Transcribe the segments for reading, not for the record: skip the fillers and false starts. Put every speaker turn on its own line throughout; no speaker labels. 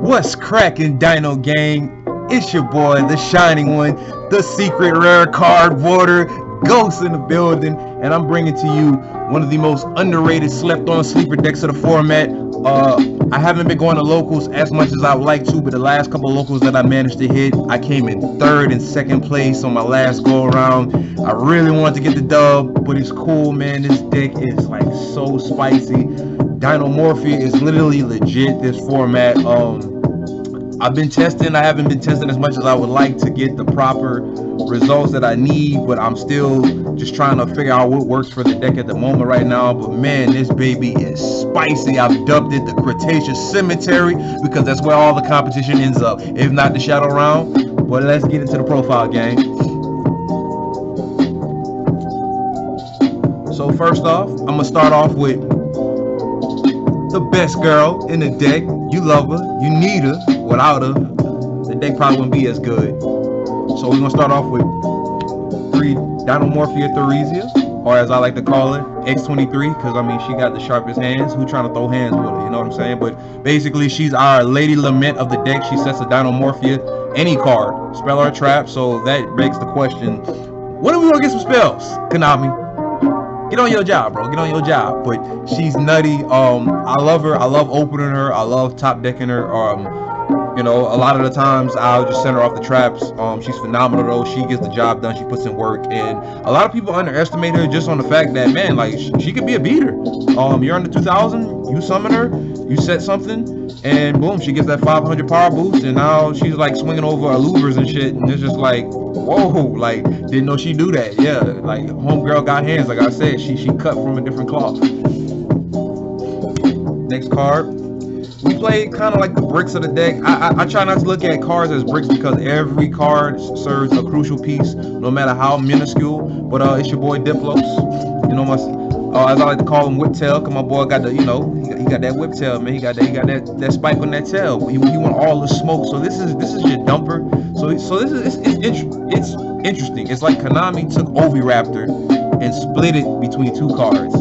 What's cracking, Dino Gang? It's your boy, the Shining One, the secret rare card water, Ghost in the building, and I'm bringing to you one of the most underrated, slept-on sleeper decks of the format. I haven't been going to locals as much as I would like to, but the last couple of locals that I managed to hit, I came in third and second place on my last go around. I really wanted to get the dub, but it's cool, man. This deck is like so spicy. Dinomorphia is literally legit, this format. I've been testing. I haven't been testing as much as I would like to get the proper results that I need, but I'm still just trying to figure out what works for the deck at the moment right now. But man, this baby is spicy. I've dubbed it the Cretaceous Cemetery because that's where all the competition ends up, if not the Shadow Round. But let's get into the profile, gang. So first off, I'm gonna start off with the best girl in the deck. You love her, you need her. Without her, the deck probably wouldn't be as good. So we're gonna start off with 3 Dinomorphia Theresia, or as I like to call it, X23, because I mean she got the sharpest hands. Who trying to throw hands with her? You know what I'm saying? But basically, she's our Lady Lament of the deck. She sets a Dinomorphia, any card, spell or trap. So that begs the question: when are we gonna get some spells, Konami? Get on your job, bro. Get on your job. But she's nutty. I love her. I love opening her. I love top decking her. You know, a lot of the times I'll just send her off the traps. She's phenomenal though. She gets the job done. She puts in work, and a lot of people underestimate her just on the fact that, man, like she could be a beater. You're under 2,000. You summon her. You set something, and boom, she gets that 500 power boost, and now she's like swinging over Lubers and shit. And it's just like, whoa, like didn't know she do that. Yeah, like homegirl got hands. Like I said, she cut from a different cloth. Next card. We play kind of like the bricks of the deck. I try not to look at cards as bricks because every card serves a crucial piece, no matter how minuscule. But it's your boy Diplos. You know, as I like to call him, whip tail. Cause my boy got the, you know, he got that whip tail, man. He got that spike on that tail. He want all the smoke. So this is your dumper. So this is it's interesting. It's like Konami took Oviraptor and split it between 2 cards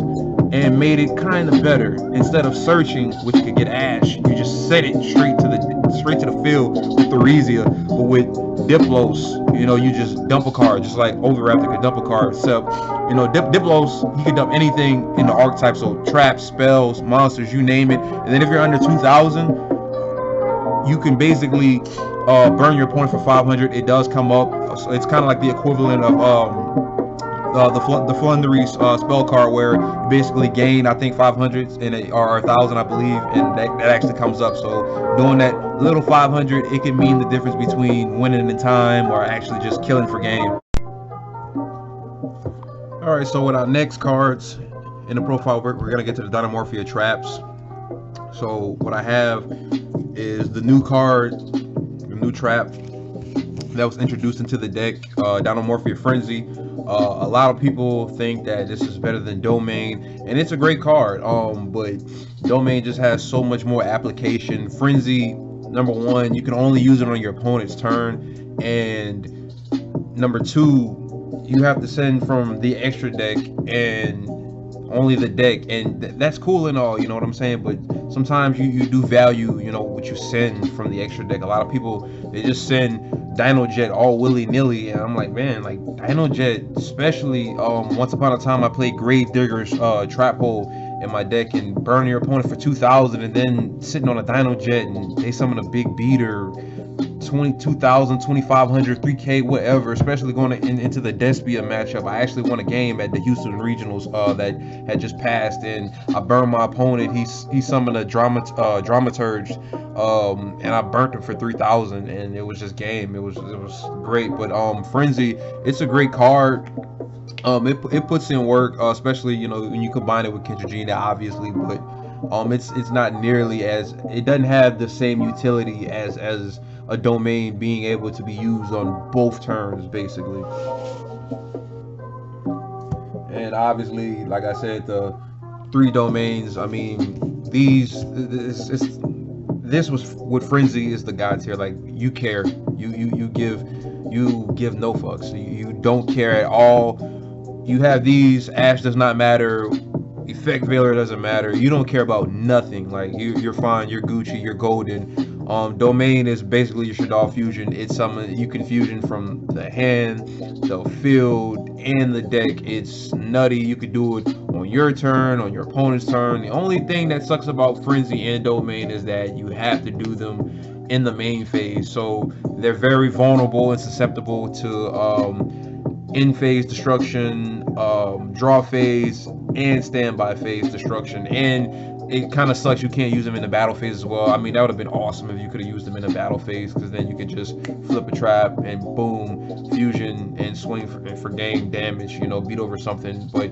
and made it kind of better. Instead of searching, which could get ash, you just set it straight to the field with Theresia. But with Diplos, you know, you just dump a card, just like Oviraptor could dump a card. Except, you know, Diplos, he could dump anything in the archetype, so traps, spells, monsters, you name it. And then if you're under 2,000, you can basically burn your opponent for 500. It does come up. So it's kind of like the equivalent of the Flundery spell card, where you basically gain, I think, 500 or 1,000, I believe, and that actually comes up. So doing that little 500, it can mean the difference between winning in time or actually just killing for game. All right, so with our next cards in the profile, we're gonna get to the Dinomorphia traps. So what I have is the new card, the new trap that was introduced into the deck, Morphe Frenzy. A lot of people think that this is better than Domain, and it's a great card, but Domain just has so much more application. Frenzy, number 1, you can only use it on your opponent's turn, and number 2, you have to send from the extra deck and only the deck, and that's cool and all, you know what I'm saying, but sometimes you do value, you know, what you send from the extra deck. A lot of people, they just send Dino Jet all willy-nilly, and I'm like, man, like Dino Jet, especially once upon a time I played Grave Digger's trap hole in my deck and burn your opponent for 2,000, and then sitting on a Dino Jet and they summon a big beater, 22,000, 2,500, 3K, whatever, especially going into the Despia matchup. I actually won a game at the Houston Regionals that had just passed, and I burned my opponent. He summoned a Dramaturge, and I burnt him for 3,000, and it was just game. It was great. But Frenzy, it's a great card. It puts in work, especially, you know, when you combine it with Kentragina, obviously, but it's not nearly as, it doesn't have the same utility as a Domain being able to be used on both turns, basically. And obviously, like I said, the 3 domains, I mean, this was what Frenzy is the god tier. Like, you care, you give no fucks, you don't care at all. You have these, Ash does not matter, Effect Veiler doesn't matter, you don't care about nothing. Like, you're fine, you're Gucci, you're golden. Domain is basically your Shaddoll fusion. It's something you can fusion from the hand, the field, and the deck. It's nutty. You could do it on your turn, on your opponent's turn. The only thing that sucks about Frenzy and Domain is that you have to do them in the main phase. So they're very vulnerable and susceptible to in phase destruction, draw phase, and standby phase destruction. And it kind of sucks you can't use them in the battle phase as well. I mean, that would have been awesome if you could have used them in the battle phase, because then you could just flip a trap and boom, fusion and swing for game damage, you know, beat over something. But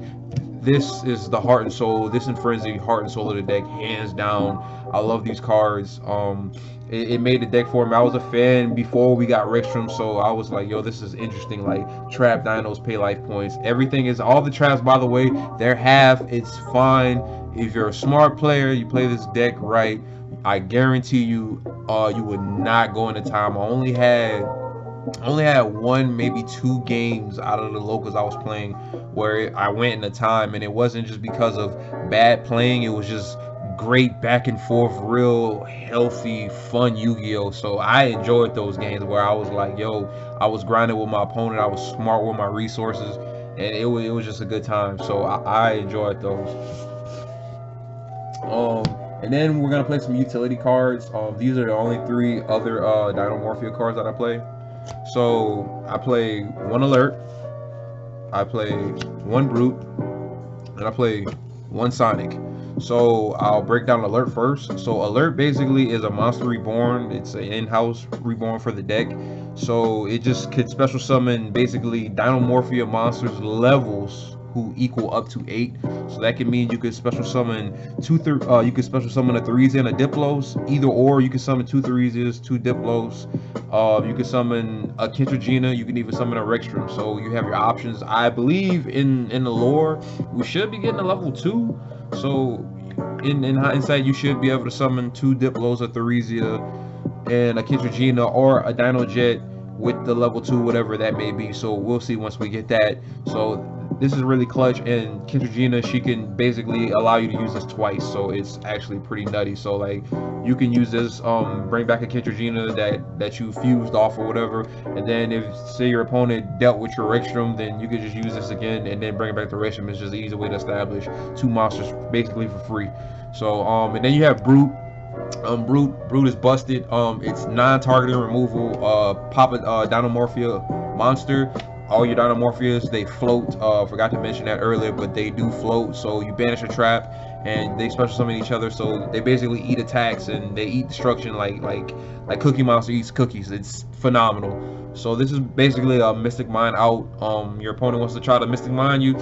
this is the heart and soul. This and Frenzy, heart and soul of the deck, hands down. I love these cards. It made the deck for me. I was a fan before we got Rextrum, so I was like, yo, this is interesting. Like, trap dinos pay life points. Everything is, all the traps, by the way, they're half. It's fine. If you're a smart player, you play this deck right, I guarantee you, you would not go into time. I only had one, maybe 2 games out of the locals I was playing where I went into time, and it wasn't just because of bad playing. It was just great back and forth, real healthy, fun Yu-Gi-Oh! So I enjoyed those games where I was like, yo, I was grinding with my opponent, I was smart with my resources, and it was just a good time. So I enjoyed those. And then we're gonna play some utility cards. These are the only 3 other Dinomorphia cards that I play. So I play 1 Alert, I play 1 Brute, and I play 1 Sonic. So I'll break down Alert first. So Alert basically is a monster reborn. It's an in-house reborn for the deck. So it just could special summon basically Dinomorphia monsters levels who equal up to 8. So that can mean you could special summon you could special summon a Theresia and a Diplos, either or. You can summon 2 Theresias, 2 Diplos. You can summon a Kentragina. You can even summon a Rextrum. So you have your options. I believe in the lore we should be getting a level 2. So in hindsight, you should be able to summon 2 Diplos, a Theresia, and a Kentragina, or a Dino Jet with the level 2, whatever that may be. So we'll see once we get that. So this is really clutch, and Kentragina, she can basically allow you to use this twice, so it's actually pretty nutty. So like, you can use this, bring back a Kentragina that you fused off or whatever, and then if say your opponent dealt with your Rextrum, then you could just use this again and then bring it back to Rextrum. It's just an easy way to establish 2 monsters basically for free. So and then you have Brute. Brute is busted. It's non-targeting removal. Pop a Dinomorphia monster. All your Dinomorphias, they float. Forgot to mention that earlier, but they do float. So you banish a trap, and they special summon each other. So they basically eat attacks and they eat destruction like Cookie Monster eats cookies. It's phenomenal. So this is basically a Mystic Mine out. Your opponent wants to try to Mystic Mine you.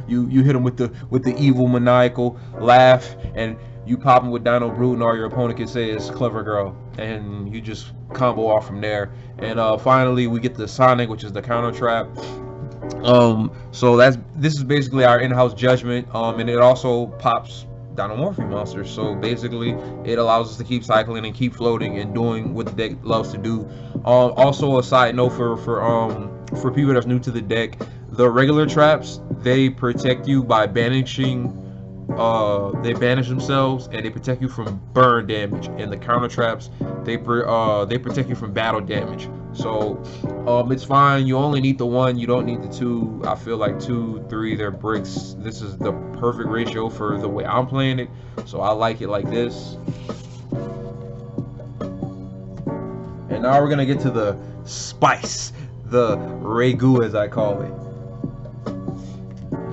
you hit him with the evil maniacal laugh, and you pop him with Dino Brute, and all your opponent can say is clever girl, and you just combo off from there. And finally we get the Sonic, which is the counter trap. So this is basically our in-house judgment, and it also pops Dinomorphia monsters. So basically it allows us to keep cycling and keep floating and doing what the deck loves to do. Also a side note for people that's new to the deck, the regular traps, they protect you by banishing. They banish themselves and they protect you from burn damage, and the counter traps, they protect you from battle damage. So it's fine. You only need the 1, you don't need the 2. I feel like 2, 3, they're bricks. This is the perfect ratio for the way I'm playing it, so I like it like this. And now we're gonna get to the spice, the Regu as I call it.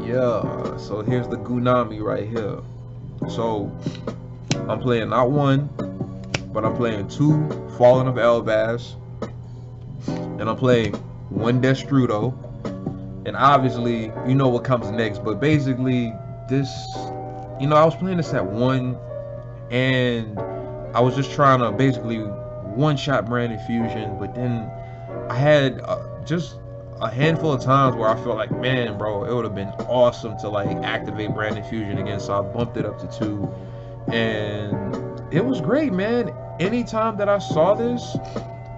Yeah, so here's the Gunami right here. So I'm playing not 1, but I'm playing 2 Fallen of Elbaz, and I'm playing 1 Destrudo, and obviously you know what comes next. But basically this, you know, I was playing this at 1, and I was just trying to basically one-shot Branded Fusion, but then I had just a handful of times where I felt like, man, bro, it would have been awesome to like activate Branded Fusion again. So I bumped it up to 2, and it was great, man. Anytime that I saw this,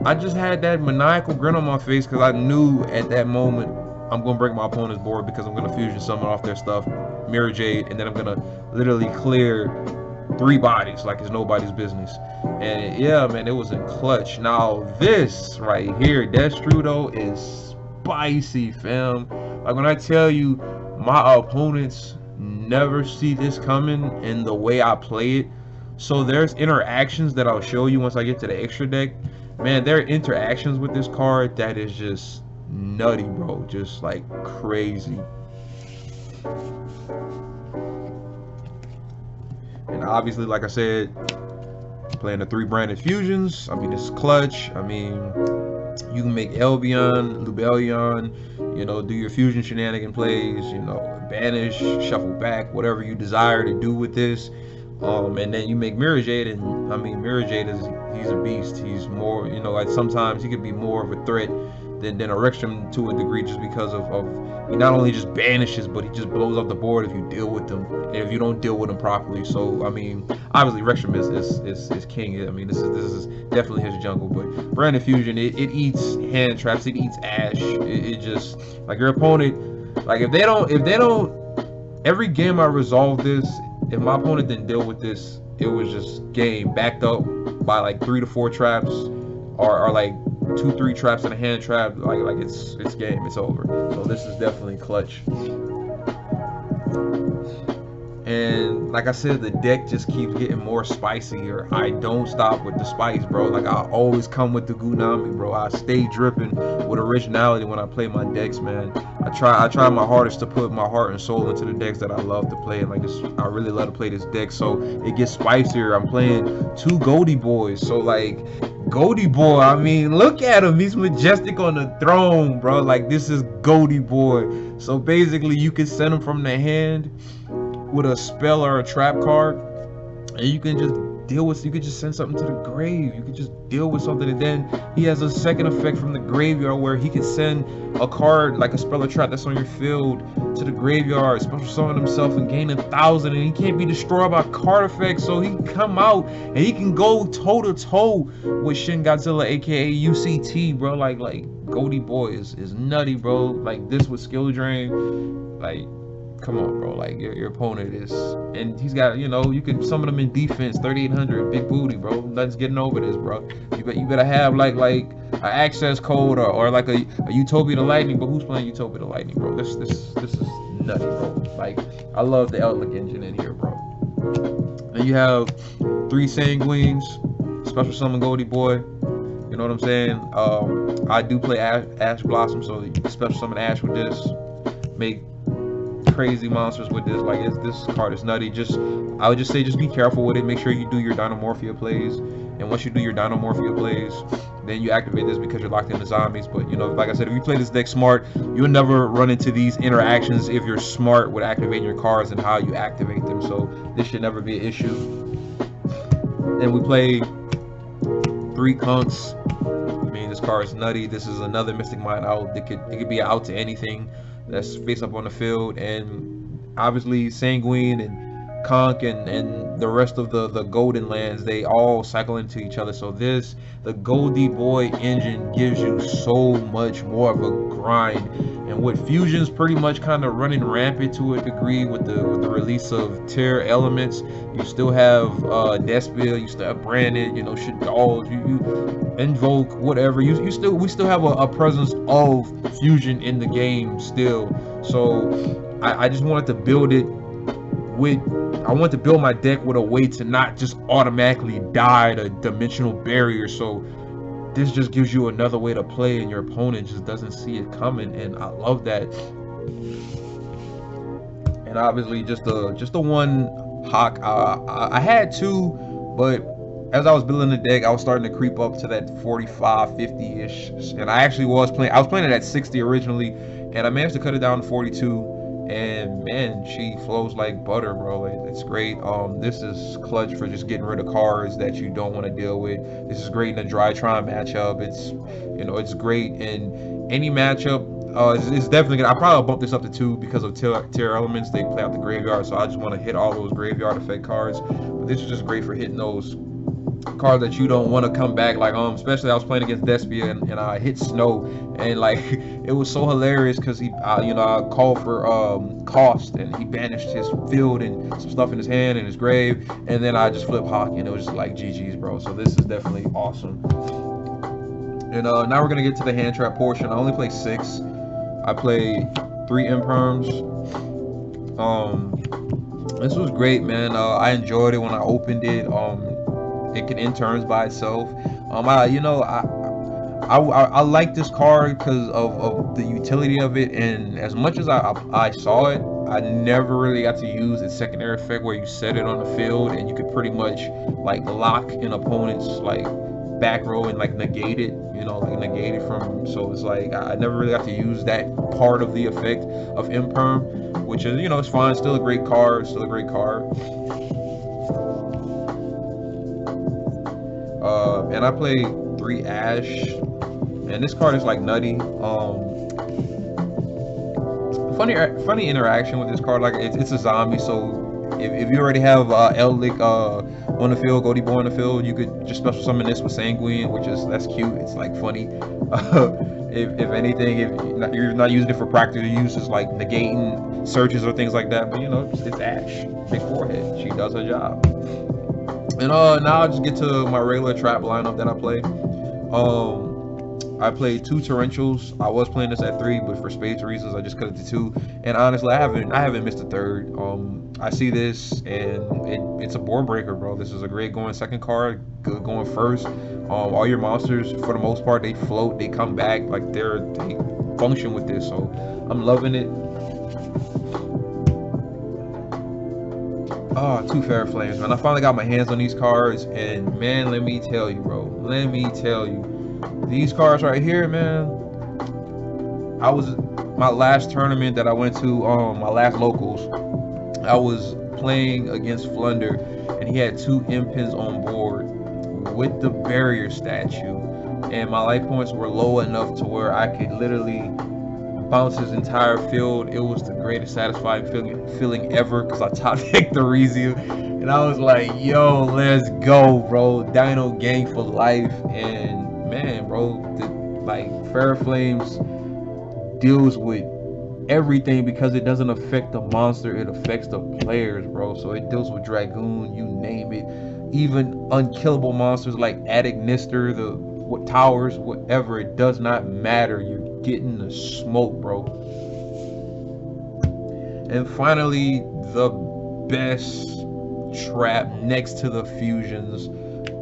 I just had that maniacal grin on my face, because I knew at that moment I'm gonna break my opponent's board, because I'm gonna fusion summon off their stuff, Mirror Jade, and then I'm gonna literally clear 3 bodies like it's nobody's business. And yeah, man, it was a clutch. Now this right here, Destrudo, is spicy, fam. Like when I tell you, my opponents never see this coming in the way I play it. So there's interactions that I'll show you once I get to the extra deck. Man, there are interactions with this card that is just nutty, bro. Just like crazy. And obviously, like I said, playing the 3 branded fusions. I mean, it's clutch. I mean, you can make Elbion, Lubelion, you know, do your fusion shenanigan plays, you know, banish, shuffle back, whatever you desire to do with this. And then you make Mirror Jade, and I mean, Mirror Jade he's a beast. He's more, you know, like sometimes he could be more of a threat than Erection to a degree, just because of he not only just banishes, but he just blows up the board if you deal with them, and if you don't deal with them properly. So I mean, obviously Erection is king. I mean, this is definitely his jungle. But Branded Fusion, it eats hand traps, it eats Ash. It just, like, your opponent, like if they don't, every game I resolve this, if my opponent didn't deal with this, it was just game backed up by like 3 to 4 traps, or like 2-3 traps and a hand trap. Like it's game, it's over. So this is definitely clutch. And like I said, the deck just keeps getting more spicier. I don't stop with the spice, bro. Like, I always come with the Gunami, bro. I stay dripping with originality when I play my decks, man. I try my hardest to put my heart and soul into the decks that I love to play. And like this, I really love to play this deck, so it gets spicier. I'm playing 2 Goldie Boys, so like Goldie Boi, I mean, look at him. He's majestic on the throne, bro. Like, this is Goldie Boi. So basically, you can send him from the hand with a spell or a trap card, and you can just deal with, you could just send something to the grave. You could just deal with something, and then he has a second effect from the graveyard where he can send a card like a spell or trap that's on your field to the graveyard, special summon himself and gain 1,000, and he can't be destroyed by card effects. So he can come out and he can go toe to toe with Shin Godzilla, aka UCT, bro. Like Goldie Boi is nutty, bro. Like, this with skill drain, like, come on, bro. Like, your opponent is, and he's got, you know, you can summon him in defense, 3,800, big booty, bro. Nothing's getting over this, bro. You better have like an access code or like a Utopia to Lightning. But who's playing Utopia to Lightning, bro? This is nutty, bro. Like, I love the Outlook engine in here, bro. And you have 3 Sanguines, special summon Goldie Boi. You know what I'm saying? I do play Ash Blossom, so you can special summon Ash with this. Make crazy monsters with this. Like, this card is nutty. I would just say, just be careful with it. Make sure you do your Dinomorphia plays, and once you do your Dinomorphia plays, then you activate this because you're locked into zombies. But, you know, like I said, if you play this deck smart, you'll never run into these interactions if you're smart with activating your cards and how you activate them. So this should never be an issue. And we play 3 Kunks. I mean, this card is nutty. This is another Mystic Mind out. It could be out to anything that's face up on the field. And obviously Sanguine and Conk and the rest of the golden lands, they all cycle into each other. So the Goldie Boi engine gives you so much more of a grind. And with fusions pretty much kind of running rampant to a degree with the release of Teir elements, you still have Despia, you still have Branded, you know, shit, dolls, you invoke, whatever. We still have a presence of fusion in the game still. So I just wanted to build it with, I want to build my deck with a way to not just automatically die to dimensional barrier. So this just gives you another way to play, and your opponent just doesn't see it coming, and I love that. And obviously just the one Hawk. I had 2, but as I was building the deck, I was starting to creep up to that 45, 50-ish, and I was playing it at 60 originally, and I managed to cut it down to 42. And man, she flows like butter, bro. It's great. This is clutch for just getting rid of cards that you don't want to deal with. This is great in a Drytron matchup. It's, you know, it's great in any matchup. It's definitely gonna, I probably bump this up to 2 because of Teir elements. They play out the graveyard, so I just want to hit all those graveyard effect cards. But this is just great for hitting those cards that you don't want to come back. Like especially I was playing against Despia and I hit Snow, and like it was so hilarious because he you know, I called for cost, and he banished his field and some stuff in his hand and his grave, and then I just flipped hockey, and it was just like GG's, bro. So this is definitely awesome. And now we're gonna get to the hand trap portion. I only play 6. I play 3 Improms. This was great, man. I enjoyed it when I opened it. It can end turns by itself. I like this card because of the utility of it, and as much as I saw it, I never really got to use its secondary effect where you set it on the field and you could pretty much like lock an opponent's like back row and like negate it, you know, like negate it from. So it's like I never really got to use that part of the effect of Imperm, which is, you know, it's fine. Still a great card. Still a great card. And I play 3 Ash, and this card is like nutty. Funny interaction with this card. Like it's a zombie, so if you already have Eldic on the field, Goldie Boi on the field, you could just special summon this with Sanguine, that's cute. It's like funny. If anything, if you're not using it for practical uses like negating searches or things like that, but you know, it's Ash, big forehead. She does her job. And now I'll just get to my regular trap lineup that I play. I played 2 Torrentials. I was playing this at 3, but for space reasons, I just cut it to 2. And honestly, I haven't missed a third. I see this, and it's a board breaker, bro. This is a great going second card, good going first. All your monsters, for the most part, they float, they come back, like they function with this. So I'm loving it. 2 Fair Flames, man. I finally got my hands on these cards, and man, let me tell you, bro. Let me tell you. These cards right here, man. My last tournament that I went to, my last locals, I was playing against Flunder, and he had 2 Impins on board with the barrier statue, and my life points were low enough to where I could literally bounce his entire field. It was the greatest satisfying feeling ever because I top decked the Rizia, and I was like, yo, let's go, bro. Dino gang for life. And man, bro, like Fair Flames deals with everything because it doesn't affect the monster, it affects the players, bro. So it deals with Dragoon, you name it, even unkillable monsters like Attic Nister, what towers, whatever. It does not matter. You're getting the smoke, bro. And finally, the best trap next to the fusions,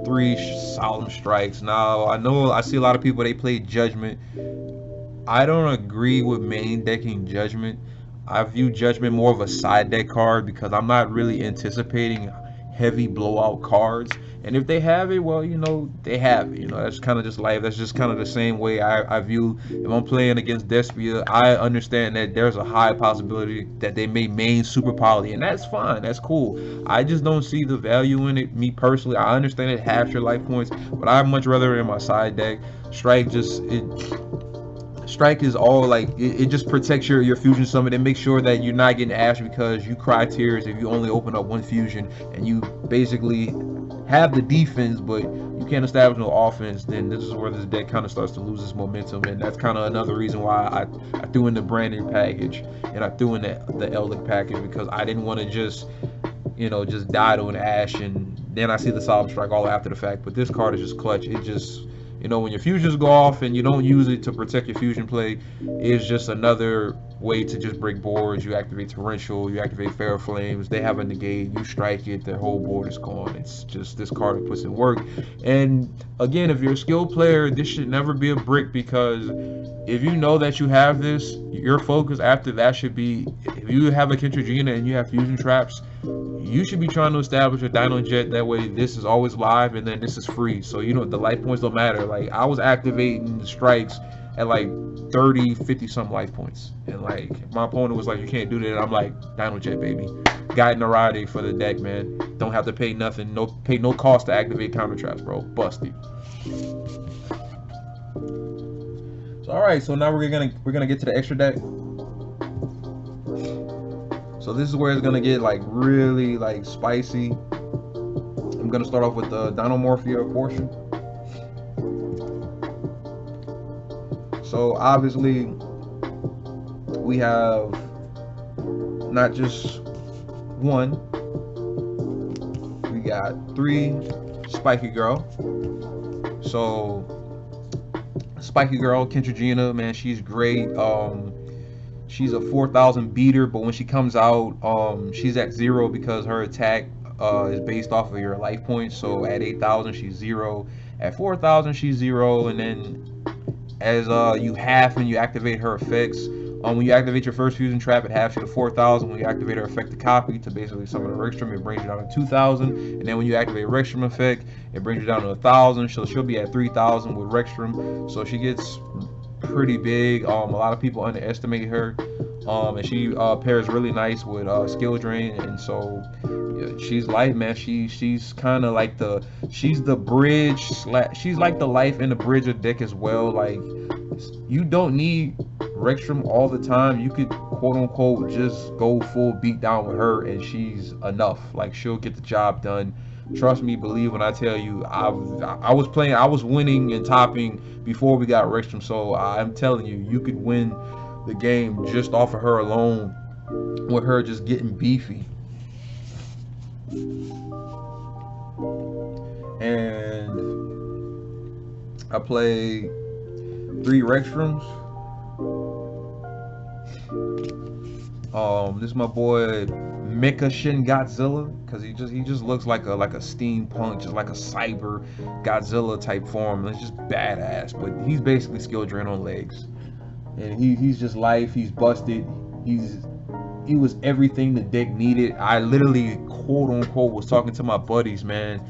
3 Solemn Strikes. Now I know I see a lot of people, they play Judgment. I don't agree with main decking Judgment. I view Judgment more of a side deck card because I'm not really anticipating heavy blowout cards. And if they have it, well, you know, they have it. You know, that's kind of just life. That's just kind of the same way I view, if I'm playing against Despia, I understand that there's a high possibility that they may main Super Poly, and that's fine. That's cool. I just don't see the value in it, me personally. I understand it halves your life points, but I'd much rather in my side deck. Strike Strike is all like, it just protects your fusion summon. It makes sure that you're not getting ashed because you cry tears if you only open up 1 fusion and you basically have the defense but you can't establish no offense. Then this is where this deck kind of starts to lose its momentum, and that's kind of another reason why I threw in the branded package and I threw in the Eldic package, because I didn't want to just, you know, just die to an Ash and then I see the Solemn Strike all after the fact. But this card is just clutch. It just, you know, when your fusions go off and you don't use it to protect your fusion play, it's just another way to just break boards. You activate Torrential, you activate Fair Flames, they have a negate, you strike it, their whole board is gone. It's just, this card puts in work. And again, if you're a skilled player, this should never be a brick, because if you know that you have this, your focus after that should be, if you have a Kentragina and you have fusion traps, you should be trying to establish a Dino Jet. That way this is always live and then this is free, so you know the life points don't matter. Like I was activating the strikes at like 30, 50 some life points, and like my opponent was like, you can't do that. I'm like, Dino Jet, baby. Guide Narade for the deck, man. Don't have to pay nothing, pay no cost to activate counter traps, bro. Busted. So all right, so now we're gonna get to the extra deck. So this is where it's gonna get like really like spicy. I'm gonna start off with the Dinomorphia portion. So obviously we have not just one, we got 3 Spiky Girl. So Spiky Girl, Kentragina, man, she's great. She's a 4,000 beater, but when she comes out, she's at 0 because her attack is based off of your life points. So at 8,000 she's 0, at 4,000 she's 0, and then as you half and you activate her effects. When you activate your first fusion trap, it halves you to 4,000. When you activate her effect to copy to basically summon a Rextrum, it brings you down to 2,000. And then when you activate Rextrum effect, it brings you down to 1,000. So she'll be at 3,000 with Rextrum. So she gets pretty big. A lot of people underestimate her. And she pairs really nice with Skill Drain, and so yeah, she's life, man. She's kind of like she's the bridge. She's like the life in the bridge of deck as well. Like, you don't need Rextrum all the time. You could quote unquote just go full beat down with her, and she's enough. Like, she'll get the job done. Trust me, believe when I tell you. I was winning and topping before we got Rextrum. So I'm telling you, you could win the game just off of her alone, with her just getting beefy. And I play 3 Rextrums. This is my boy Mika Shin Godzilla, because he just looks like a steampunk, just like a cyber Godzilla type form. It's just badass, but he's basically skill drain on legs. And he's just life. He's busted. He was everything the deck needed. I literally quote unquote was talking to my buddies, man.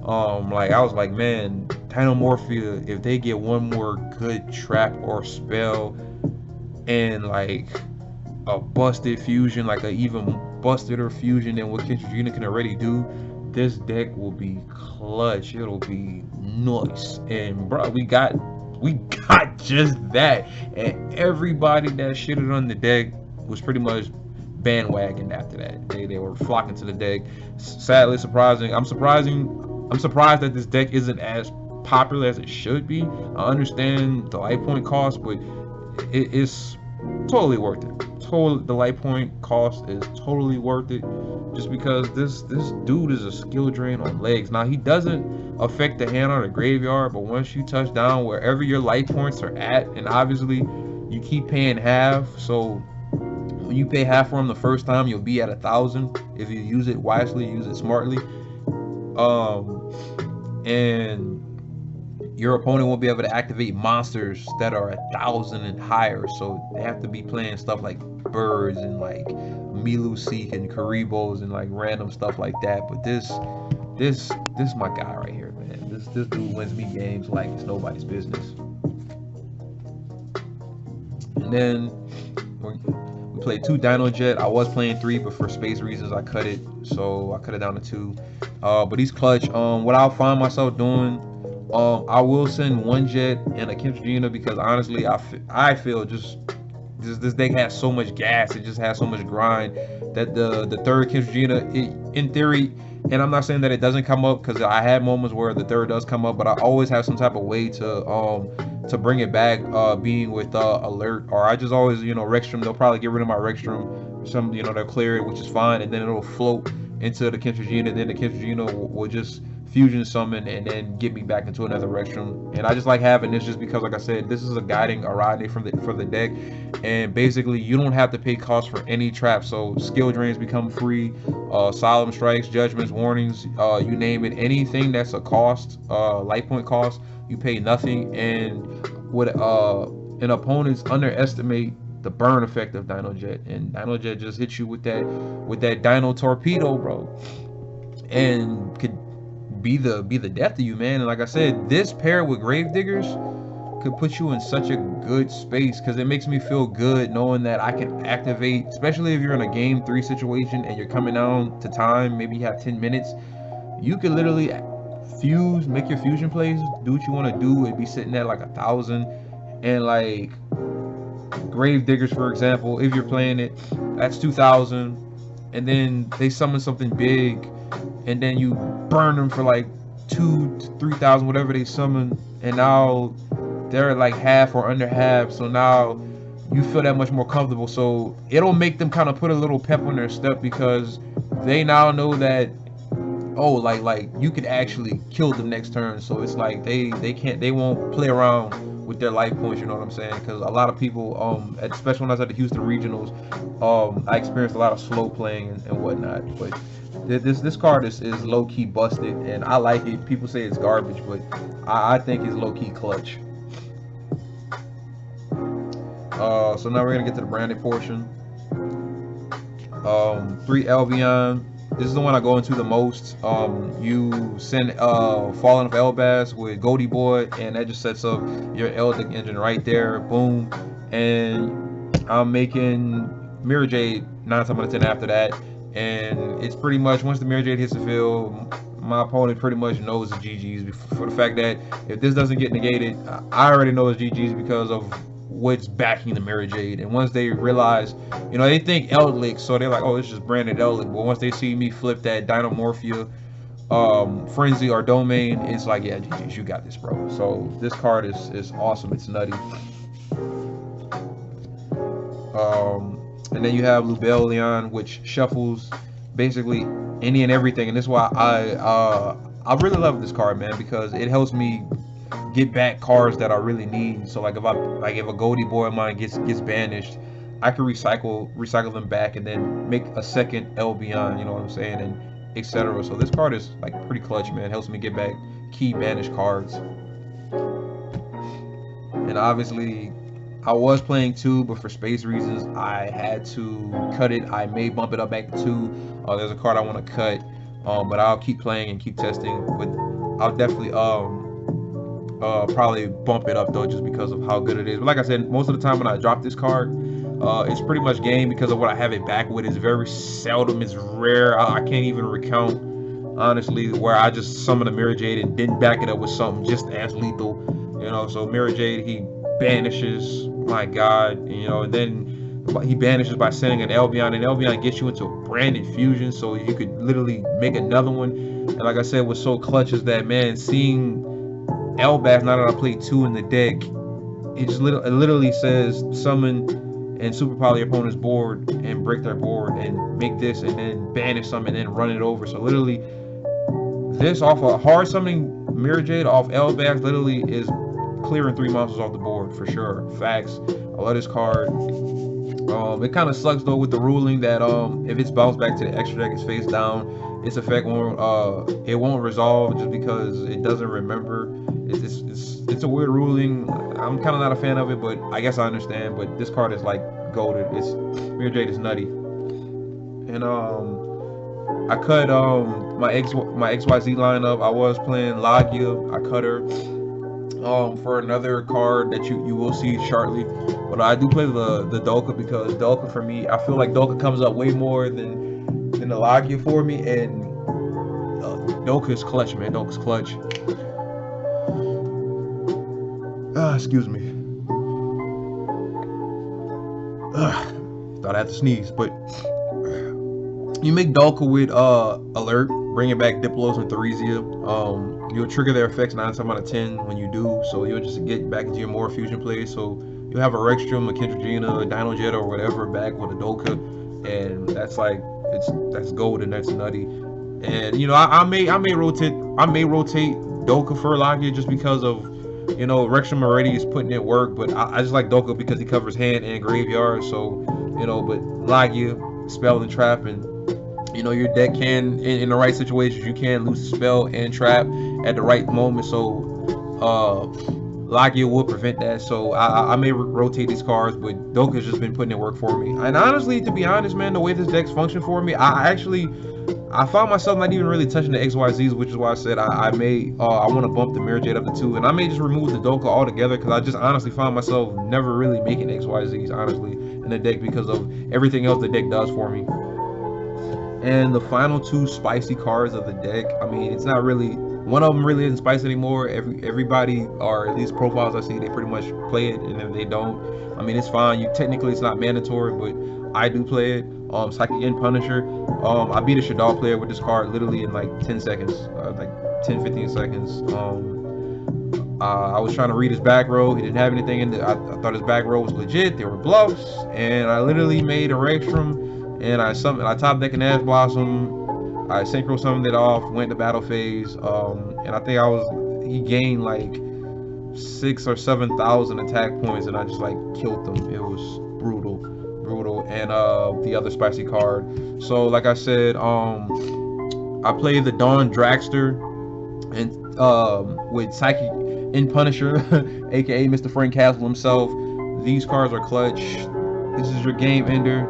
Like, I was like, man, Dinomorphia, if they get one more good trap or spell and like a busted fusion, like a even busteder fusion than what Kentragina can already do, this deck will be clutch. It'll be nice. And bro, we got just that, and everybody that shitted on the deck was pretty much bandwagon after that. They were flocking to the deck. Sadly surprising. I'm surprised that this deck isn't as popular as it should be. I understand the light point cost, but it's totally worth it. The light point cost is totally worth it, just because this dude is a skill drain on legs. Now, he doesn't affect the hand or the graveyard, but once you touch down wherever your light points are at, and obviously you keep paying half, so when you pay half for him the first time, you'll be at 1,000 if you use it wisely, use it smartly. And your opponent won't be able to activate monsters that are 1,000 and higher, so they have to be playing stuff like birds and like Miluseek and Karibos and like random stuff like that. But this my guy right here, man. This dude wins me games like it's nobody's business. And then we played 2 Dino Jet. I was playing 3, but for space reasons I cut it, so I cut it down to 2. But he's clutch. What I'll find myself doing, I will send 1 Jet and a Kentragina, because honestly I feel just this deck has so much gas, it just has so much grind, that the third Kentragina, in theory, and I'm not saying that it doesn't come up, because I had moments where the third does come up, but I always have some type of way to bring it back, being with alert, or I just always, Rextrum. They'll probably get rid of my Rextrum, they'll clear it, which is fine, and then it'll float into the Kentragina, and then the Kentragina will just fusion summon and then get me back into another Rextrum. And I just like having this, just because, like I said, this is a guiding Arade for the deck, and basically you don't have to pay cost for any trap. So skill drains become free, solemn strikes, judgments, warnings, you name it, anything that's a cost, light point cost, you pay nothing. And what an opponents underestimate the burn effect of Dino Jet, and Dino Jet just hits you with that Dino Torpedo, bro, and could be the death of you, man. And like I said, this paired with Gravediggers could put you in such a good space, because it makes me feel good knowing that I can activate, especially if you're in a game 3 situation and you're coming down to time, maybe you have 10 minutes, you could literally fuse, make your fusion plays, do what you want to do, and be sitting at like 1,000. And like Gravediggers, for example, if you're playing it, that's 2,000, and then they summon something big, and then you burn them for like 2,000 to 3,000, whatever they summon, and now they're like half or under half. So now you feel that much more comfortable. So it'll make them kind of put a little pep on their step, because they now know that, oh, like you could actually kill them next turn. So it's like they won't play around with their life points, you know what I'm saying? Because a lot of people, especially when I was at the Houston regionals, I experienced a lot of slow playing and whatnot. But this card is low-key busted, and I like it. People say it's garbage, but I think it's low-key clutch. So now we're gonna get to the branded portion. 3 Albion. This is the one I go into the most. You send Fallen of Elbaz with Goldie Boi, and that just sets up your Eldic engine right there. Boom. And I'm making Mirror Jade 9 times out of 10 after that. And it's pretty much, once the Mirror Jade hits the field, my opponent pretty much knows it's GG's, for the fact that if this doesn't get negated, I already know it's GG's because of what's backing the Mirror Jade. And once they realize, you know, they think Eldlick, so they're like, oh, it's just branded Eldlick. But once they see me flip that Dinomorphia, Frenzy or Domain, it's like, yeah, GG's, you got this, bro. So this card is awesome. It's nutty. And then you have Lubellion, which shuffles basically any and everything. And this is why I really love this card, man, because it helps me get back cards that I really need. So like if a Goldie Boi of mine gets banished, I can recycle them back and then make a second Albion, you know what I'm saying, and etc. So this card is like pretty clutch, man. It helps me get back key banished cards. And obviously I was playing 2, but for space reasons I had to cut it. I may bump it up back to 2. There's a card I want to cut, but I'll keep playing and keep testing. But I'll definitely probably bump it up though, just because of how good it is. But like I said, most of the time when I drop this card, it's pretty much game, because of what I have it back with. It's very seldom, it's rare. I can't even recount, honestly, where I just summoned a Mirror Jade and didn't back it up with something just as lethal, you know. So Mirror Jade, he banishes, my god, you know, and then he banishes by sending an Albion, and Albion gets you into a branded fusion, so you could literally make another one. And like I said, what's so clutch is that, man, seeing Elbaz, now that I played 2 in the deck, it literally says summon and super power your opponent's board and break their board and make this and then banish some and then run it over. So literally this off a hard summoning Mirror Jade off Elbaz literally is clearing 3 monsters off the board for sure. Facts. I love this card. It kind of sucks though with the ruling that if it's bounced back to the extra deck, it's face down, its effect won't resolve just because it doesn't remember. It's a weird ruling. I'm kind of not a fan of it, but I guess I understand. But this card is like golden. It's Mirror Jade is nutty. And I cut my XYZ lineup. I was playing Lagia. I cut her for another card that you will see shortly. But I do play the Dolka, because Dolka for me, I feel like Dolka comes up way more than the Lagia for me, and Dolka is clutch, man. Dolka's clutch. Excuse me. Thought I had to sneeze, but you make Dolka with Alert, bringing back Diplos and Theresia. You'll trigger their effects 9 times out of 10 when you do, so you'll just get back into your more fusion plays. So you'll have a Rextrum, a Kendrigina, a Dino Jet, or whatever back with a Dolka, and that's like that's golden, that's nutty. And you know, I may rotate Dolka for Lagia just because of, you know, Rextrum already is putting in work, but I just like Dolka because he covers hand and graveyard. So, you know, but Lagia, spell and trap, and you know, your deck can, in the right situations, you can lose the spell and trap at the right moment. So Lagia will prevent that. So I may rotate these cards, but Dolka's just been putting in work for me. And honestly, to be honest, man, the way this deck's functioned for me, I found myself not even really touching the XYZs, which is why I said I want to bump the Mirror Jade up to 2, and I may just remove the Dolka altogether, because I just honestly found myself never really making XYZs, honestly, in the deck because of everything else the deck does for me. And the final 2 spicy cards of the deck, I mean, it's not really, one of them really isn't spicy anymore. Everybody, or at least profiles I see, they pretty much play it, and if they don't, I mean, it's fine. Technically it's not mandatory, but I do play it. Psychic End Punisher. I beat a Shadal player with this card literally in like 10 seconds, like 10-15 seconds. I was trying to read his back row. He didn't have anything in it. I thought his back row was legit. There were bluffs, and I literally made a Regstrom, and I top deck an Ash Blossom. I synchro summoned it off, went to battle phase, and I think he gained like 6,000 or 7,000 attack points, and I just like killed them. It was brutal. And the other spicy card. So like I said, I played the Dawn Dragster and with Psychic End Punisher, aka Mr. Frank Castle himself. These cards are clutch. This is your game ender.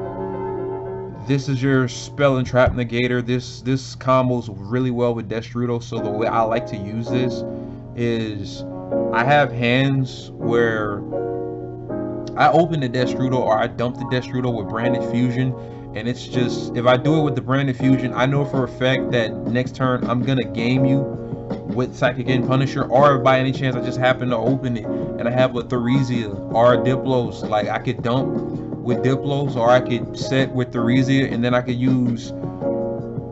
This is your spell and trap negator. This combos really well with Destrudo. So the way I like to use this is I have hands where I open the Destrudo or I dump the Destrudo with Branded Fusion, and it's just, if I do it with the Branded Fusion, I know for a fact that next turn I'm gonna game you with Psychic End Punisher, or if by any chance I just happen to open it and I have a Theresia or a Diplos, like I could dump with Diplos, or I could set with Theresia, and then I could use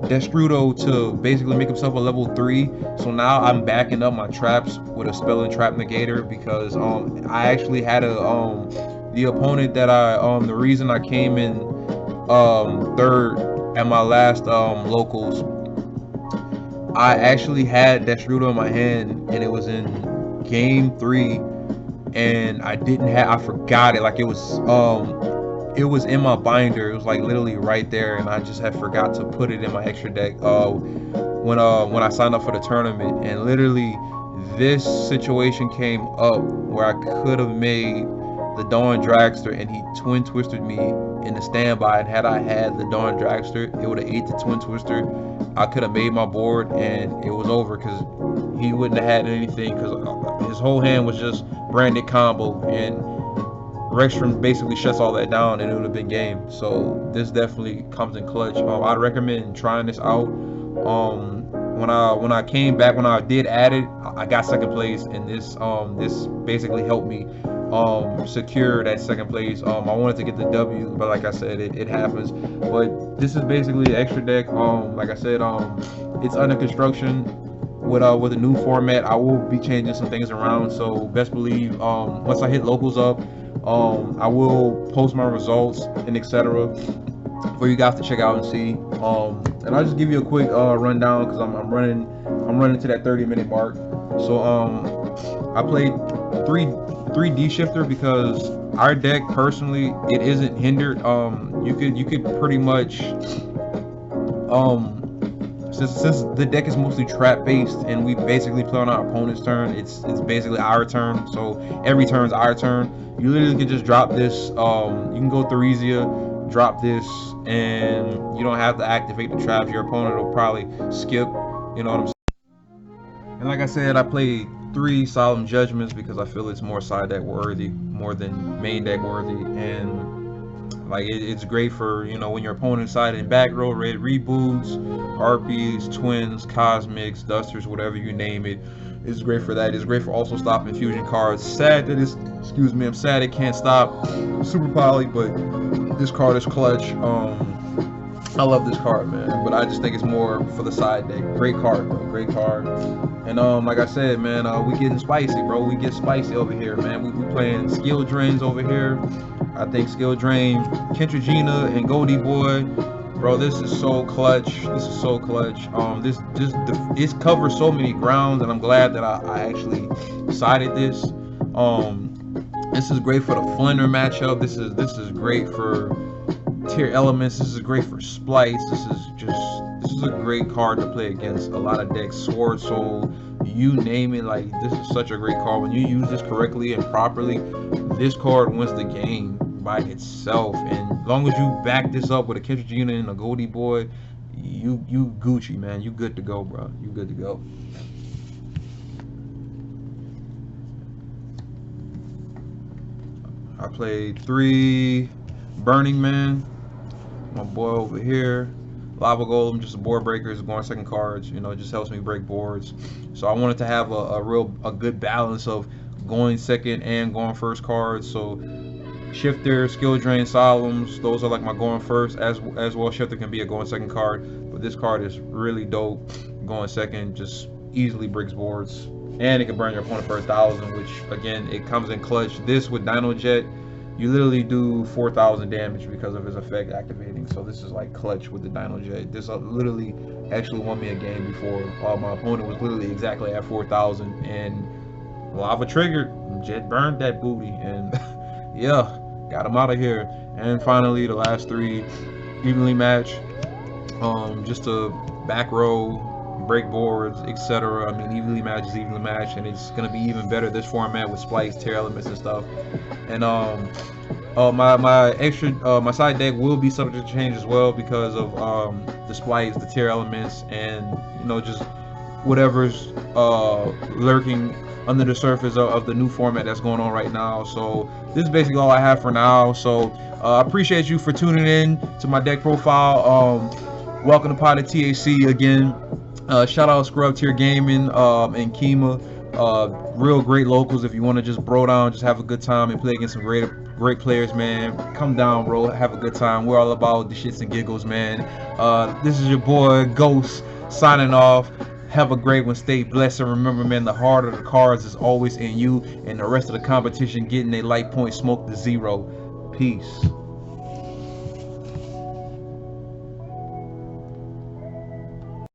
Destrudo to basically make himself a level 3. So now I'm backing up my traps with a spell and trap negator, because I actually had the opponent that the reason I came in third at my last locals, I actually had Destrudo in my hand, and it was in game 3, and I forgot it. Like it was in my binder. It was like literally right there, and I just had forgot to put it in my extra deck when I signed up for the tournament. And literally this situation came up where I could have made the Dawn Dragster, and he twin twisted me in the standby, and had I had the Dawn Dragster, it would have ate the twin twister. I could have made my board and it was over, because he wouldn't have had anything, because his whole hand was just branded combo, and Regstrom basically shuts all that down, and it would have been game. So this definitely comes in clutch. I'd recommend trying this out. When I came back, when I did add it, I got second place, and this basically helped me secure that second place. I wanted to get the W, but like I said, it happens. But this is basically an extra deck. Like I said, it's under construction with a new format. I will be changing some things around, so best believe once I hit locals up, I will post my results and etc. for you guys to check out and see. And I'll just give you a quick rundown, because I'm running to that 30-minute mark. So I played 3D shifter, because our deck personally, it isn't hindered. You could pretty much since the deck is mostly trap based, and we basically play on our opponent's turn, it's basically our turn. So every turn's our turn. You literally can just drop this. You can go Theresia, drop this, and you don't have to activate the traps. Your opponent will probably skip. You know what I'm saying? And like I said, I played 3 Solemn Judgments because I feel it's more side deck worthy, more than main deck worthy. And like it's great for, you know, when your opponent's side in back row, red reboots, RPs, twins, cosmics, dusters, whatever you name it. It's great for that. It's great for also stopping fusion cards. Sad that it's, excuse me, I'm sad it can't stop Super Poly, but this card is clutch. I love this card, man, but I just think it's more for the side deck. Great card, bro. Great card. And like I said, man, we getting spicy, bro. We get spicy over here, man. We playing skill drains over here. I think skill drain, Kentragina and Goldie Boi. Bro, this is so clutch. This is so clutch. It covers so many grounds, and I'm glad that I actually decided this. This is great for the Flender matchup. This is great for Teir elements. This is great for Splice. This is a great card to play against a lot of decks. Sword Soul, you name it. Like, this is such a great card. When you use this correctly and properly, this card wins the game by itself. And as long as you back this up with a Kentragina and a Goldie Boi, you Gucci, man. You good to go, bro. You good to go. I played 3 Burning Man. My boy over here, Lava Golem, just a board breaker, is going second cards. You know, it just helps me break boards. So I wanted to have a good balance of going second and going first cards. So Shifter, Skill Drain, Solemns, those are like my going first. As well, Shifter can be a going second card, but this card is really dope. Going second just easily breaks boards, and it can burn your opponent for 1,000, which again, it comes in clutch. This with Dino Jet, you literally do 4,000 damage because of his effect activating. So this is like clutch with the Dino Jet. This literally actually won me a game before. My opponent was literally exactly at 4,000, and lava triggered. Jet burned that booty, and yeah, got him out of here. And finally, the last 3 evenly match. Just a back row, break boards, etc. I mean, evenly match is evenly match, and it's gonna be even better this format with splice, Teir elements and stuff. And my extra my side deck will be subject to change as well because of the splice, the Teir elements, and you know, just whatever's lurking under the surface of the new format that's going on right now. So this is basically all I have for now. So I appreciate you for tuning in to my deck profile. Welcome to Pod of T.H.C. again. Shout out Scrub Tier Gaming and Kima. Real great locals. If you want to just bro down, just have a good time and play against some great players, man, come down, bro, have a good time. We're all about the shits and giggles, man. This is your boy Ghost signing off. Have a great one, stay blessed, and remember, man, the heart of the cards is always in you, and the rest of the competition getting a light point smoke to 0. Peace.